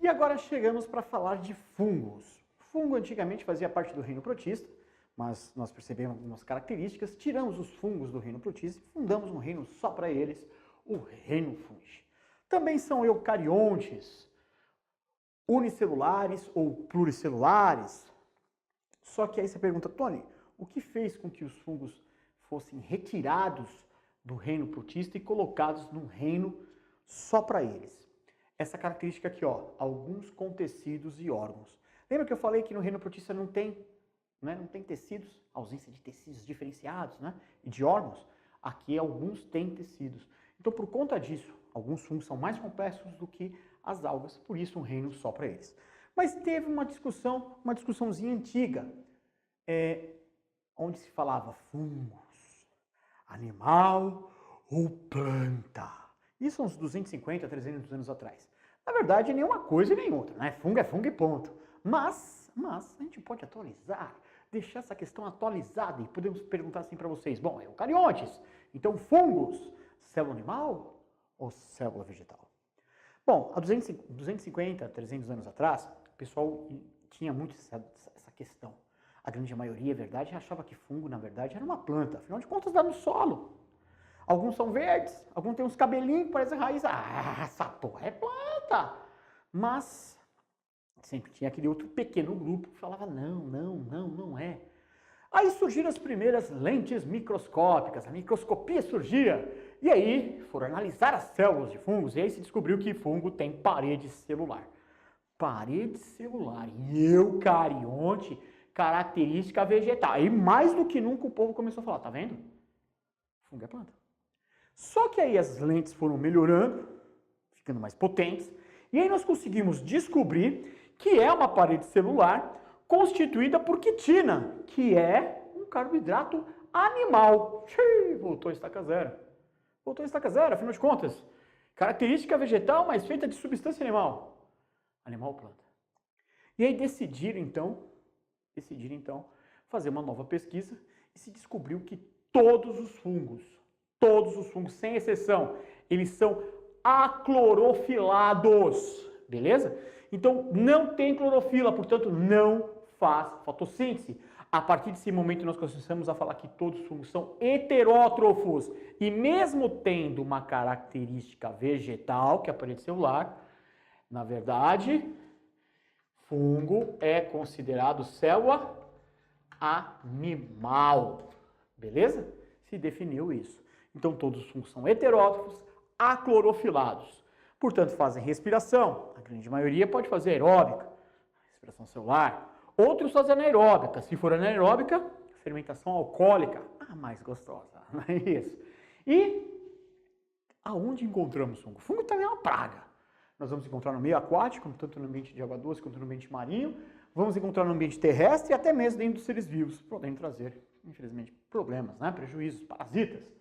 E agora chegamos para falar de fungos. Fungo antigamente fazia parte do reino protista, mas nós percebemos algumas características, tiramos os fungos do reino protista e fundamos um reino só para eles, o reino fungi. Também são eucariontes, unicelulares ou pluricelulares. Só que aí você pergunta, Tony, o que fez com que os fungos fossem retirados do reino protista e colocados num reino só para eles? Essa característica aqui, ó, alguns contecidos e órgãos. Lembra que eu falei que no reino protista não tem tecidos, ausência de tecidos diferenciados, né, e de órgãos? Aqui alguns têm tecidos. Então, por conta disso, alguns fungos são mais complexos do que as algas, por isso um reino só para eles. Mas teve uma discussãozinha antiga, onde se falava fungos, animal ou planta. Isso uns 250, 300 anos atrás. Na verdade, nem uma coisa e nem outra, né? Fungo é fungo e ponto. Mas a gente pode atualizar, deixar essa questão atualizada e podemos perguntar assim para vocês, bom, eucariontes, então fungos, célula animal ou célula vegetal? Bom, há 250, 300 anos atrás, o pessoal tinha muito essa questão. A grande maioria, é verdade, achava que fungo, na verdade, era uma planta. Afinal de contas, dá no solo. Alguns são verdes, alguns têm uns cabelinhos que parecem raiz. Ah, essa porra é planta! Mas sempre tinha aquele outro pequeno grupo que falava, não é. Aí surgiram as primeiras lentes microscópicas, a microscopia surgia. E aí foram analisar as células de fungos e aí se descobriu que fungo tem parede celular. Parede celular e eucarionte, característica vegetal. E mais do que nunca o povo começou a falar, tá vendo? Fungo é planta. Só que aí as lentes foram melhorando, ficando mais potentes, e aí nós conseguimos descobrir que é uma parede celular constituída por quitina, que é um carboidrato animal. Voltou a estaca zero. Voltou a estaca zero, afinal de contas. Característica vegetal, mas feita de substância animal. Animal ou planta. E aí decidiram então, fazer uma nova pesquisa e se descobriu que todos os fungos, sem exceção, eles são aclorofilados, beleza? Então não tem clorofila, portanto não faz fotossíntese. A partir desse momento nós começamos a falar que todos os fungos são heterótrofos e mesmo tendo uma característica vegetal, que é a parede celular, na verdade, fungo é considerado célula animal, beleza? Se definiu isso. Então todos os fungos são heterótrofos, aclorofilados. Portanto, fazem respiração. A grande maioria pode fazer aeróbica, respiração celular. Outros fazem anaeróbica. Se for anaeróbica, fermentação alcoólica. Ah, mais gostosa, não é isso? E aonde encontramos fungo? Fungo também é uma praga. Nós vamos encontrar no meio aquático, tanto no ambiente de água doce quanto no ambiente marinho. Vamos encontrar no ambiente terrestre e até mesmo dentro dos seres vivos, podendo trazer, infelizmente, problemas, né? Prejuízos, parasitas.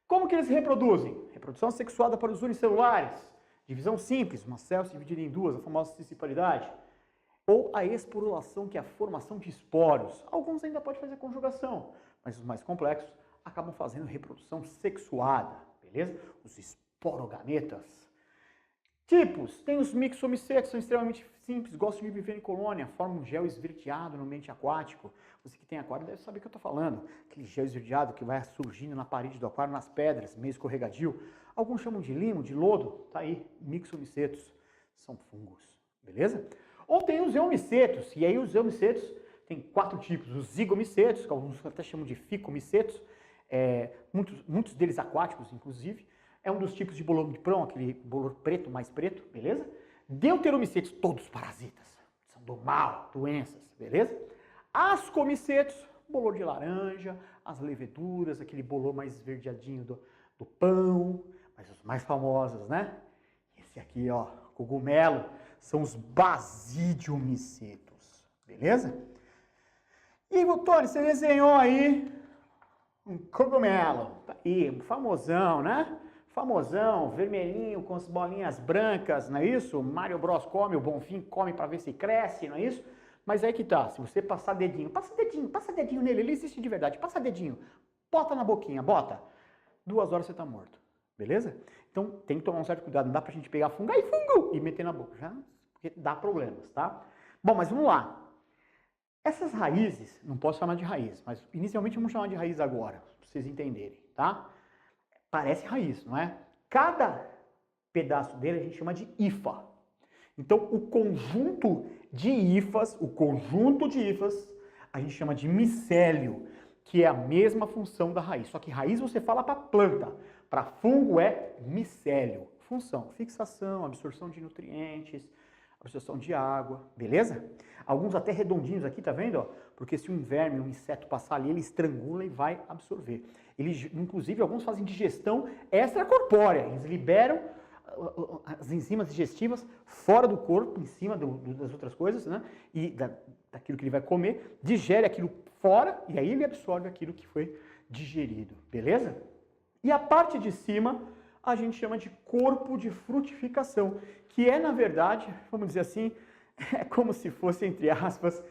Como que eles se reproduzem? Reprodução sexuada para os unicelulares. Divisão simples, uma célula dividida em duas, a famosa cisciparidade. Ou a esporulação, que é a formação de esporos. Alguns ainda podem fazer conjugação, mas os mais complexos acabam fazendo reprodução sexuada, beleza? Os esporogametas. Tipos, tem os mixomicetos, são extremamente simples, gostam de viver em colônia, formam um gel esverdeado no ambiente aquático. Você que tem aquário deve saber o que eu estou falando. Aquele gel esverdeado que vai surgindo na parede do aquário, nas pedras, meio escorregadio. Alguns chamam de limo, de lodo, tá aí, mixomicetos, são fungos, beleza? Ou tem os eumicetos, e aí os eumicetos tem 4 tipos, os zigomicetos, que alguns até chamam de ficomicetos, muitos deles aquáticos, inclusive. É um dos tipos de bolor de prão, aquele bolor preto, mais preto, beleza? Deuteromicetos, todos parasitas, são do mal, doenças, beleza? Ascomicetos, bolor de laranja, as leveduras, aquele bolor mais esverdeadinho do pão, mas os mais famosos, né? Esse aqui, ó, cogumelo, são os basidiomicetos, beleza? E, Tony, você desenhou aí um cogumelo, tá aí, um famosão, né? Famosão, vermelhinho, com as bolinhas brancas, não é isso? Mario Bros come, o Bonfim come para ver se cresce, não é isso? Mas aí que tá, se você passar dedinho, passa dedinho nele, ele existe de verdade, passa dedinho, bota na boquinha, bota. 2 horas você tá morto, beleza? Então tem que tomar um certo cuidado, não dá pra gente pegar fungo, aí fungo, e meter na boca, já? dá problemas, tá? Bom, mas vamos lá. Essas raízes, não posso chamar de raiz, mas inicialmente vamos chamar de raiz agora, para vocês entenderem, tá? Parece raiz, não é? Cada pedaço dele a gente chama de hifa. Então, o conjunto de hifas, a gente chama de micélio, que é a mesma função da raiz. Só que raiz você fala para planta, para fungo é micélio. Função, fixação, absorção de nutrientes, absorção de água, beleza? Alguns até redondinhos aqui, tá vendo? Ó? Porque se um verme, um inseto passar ali, ele estrangula e vai absorver. Eles, inclusive, alguns fazem digestão extracorpórea, eles liberam as enzimas digestivas fora do corpo, em cima das outras coisas, né? E daquilo que ele vai comer, digere aquilo fora e aí ele absorve aquilo que foi digerido, beleza? E a parte de cima a gente chama de corpo de frutificação, que é, na verdade, vamos dizer assim, é como se fosse, entre aspas,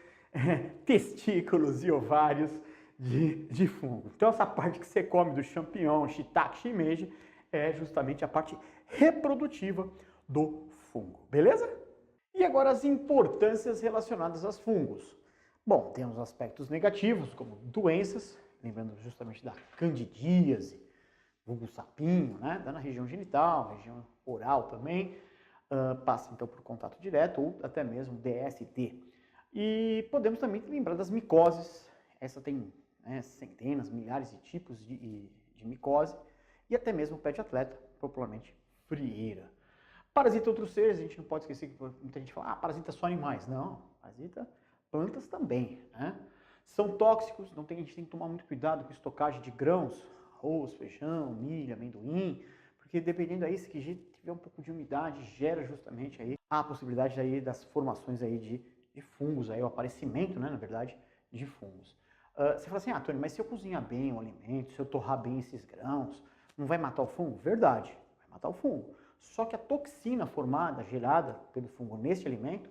testículos e ovários de fungo. Então essa parte que você come do champignon, shiitake, shimeji, é justamente a parte reprodutiva do fungo, beleza? E agora as importâncias relacionadas aos fungos. Bom, temos aspectos negativos, como doenças, lembrando justamente da candidíase, vulgo sapinho, né? Dá na região genital, região oral também, passa então por contato direto ou até mesmo DST. E podemos também lembrar das micoses, essa tem centenas, milhares de tipos de micose, e até mesmo o pé de atleta, popularmente frieira. Parasita outros seres, a gente não pode esquecer que muita gente fala, parasita só animais. Não, parasita plantas também, né? São tóxicos, a gente tem que tomar muito cuidado com a estocagem de grãos, arroz, feijão, milho, amendoim, porque dependendo aí, se tiver um pouco de umidade, gera justamente aí a possibilidade aí das formações aí de fungos, aí, o aparecimento, né, na verdade, de fungos. Você fala assim, Tony, mas se eu cozinhar bem o alimento, se eu torrar bem esses grãos, não vai matar o fungo? Verdade, vai matar o fungo. Só que a toxina formada, gerada pelo fungo nesse alimento,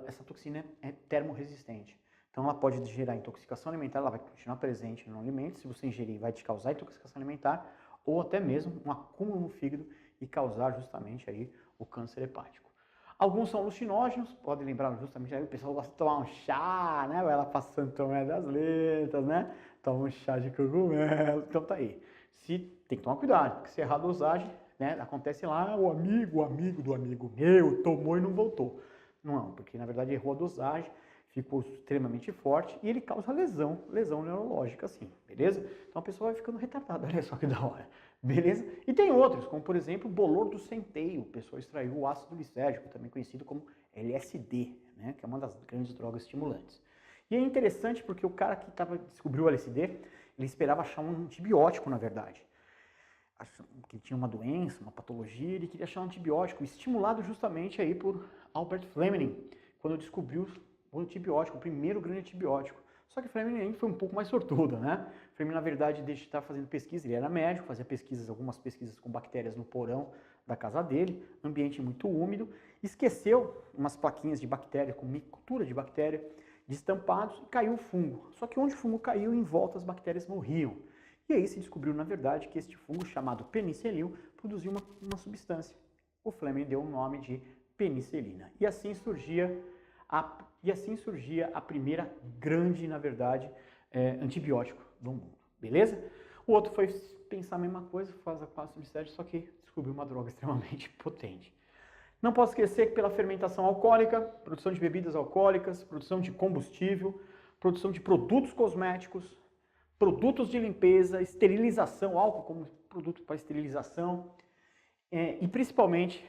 essa toxina é termorresistente. Então ela pode gerar intoxicação alimentar, ela vai continuar presente no alimento, se você ingerir vai te causar intoxicação alimentar, ou até mesmo um acúmulo no fígado e causar justamente aí o câncer hepático. Alguns são alucinógenos, pode lembrar justamente aí, o pessoal gosta de tomar um chá, né? Vai lá pra Santo Tomé das Letras, né? Toma um chá de cogumelo, então tá aí. Tem que tomar cuidado, porque se errar a dosagem, né? Acontece lá, o amigo do amigo meu tomou e não voltou. Não, porque na verdade errou a dosagem, ficou extremamente forte e ele causa lesão neurológica, assim, beleza? Então a pessoa vai ficando retardada, olha só que da hora, beleza? E tem outros, como por exemplo o bolor do centeio, o pessoal extraiu o ácido lisérgico, também conhecido como LSD, né? Que é uma das grandes drogas estimulantes. E é interessante porque o cara que descobriu o LSD, ele esperava achar um antibiótico, na verdade. Que tinha uma doença, uma patologia, ele queria achar um antibiótico, estimulado justamente aí por Albert Fleming, quando descobriu o antibiótico, o primeiro grande antibiótico. Só que Fleming foi um pouco mais sortudo, né? Fleming, na verdade, deixa de estar fazendo pesquisa, ele era médico, fazia algumas pesquisas com bactérias no porão da casa dele, ambiente muito úmido, esqueceu umas plaquinhas de bactéria, com cultura de bactéria, destampados, e caiu o fungo. Só que onde o fungo caiu, em volta as bactérias morriam. E aí se descobriu, na verdade, que este fungo, chamado penicillium, produzia uma substância. O Fleming deu o nome de penicilina. E assim surgia a primeira grande, na verdade, antibiótico do mundo. Beleza? O outro foi pensar a mesma coisa, faz a classe substância, só que descobriu uma droga extremamente potente. Não posso esquecer que pela fermentação alcoólica, produção de bebidas alcoólicas, produção de combustível, produção de produtos cosméticos, produtos de limpeza, esterilização, álcool como produto para esterilização, e principalmente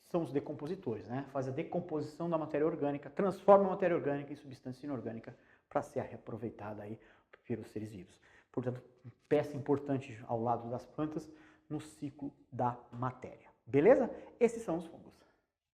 são os decompositores, né? Faz a decomposição da matéria orgânica, transforma a matéria orgânica em substância inorgânica para ser reaproveitada aí pelos seres vivos. Portanto, peça importante ao lado das plantas no ciclo da matéria. Beleza? Esses são os fungos.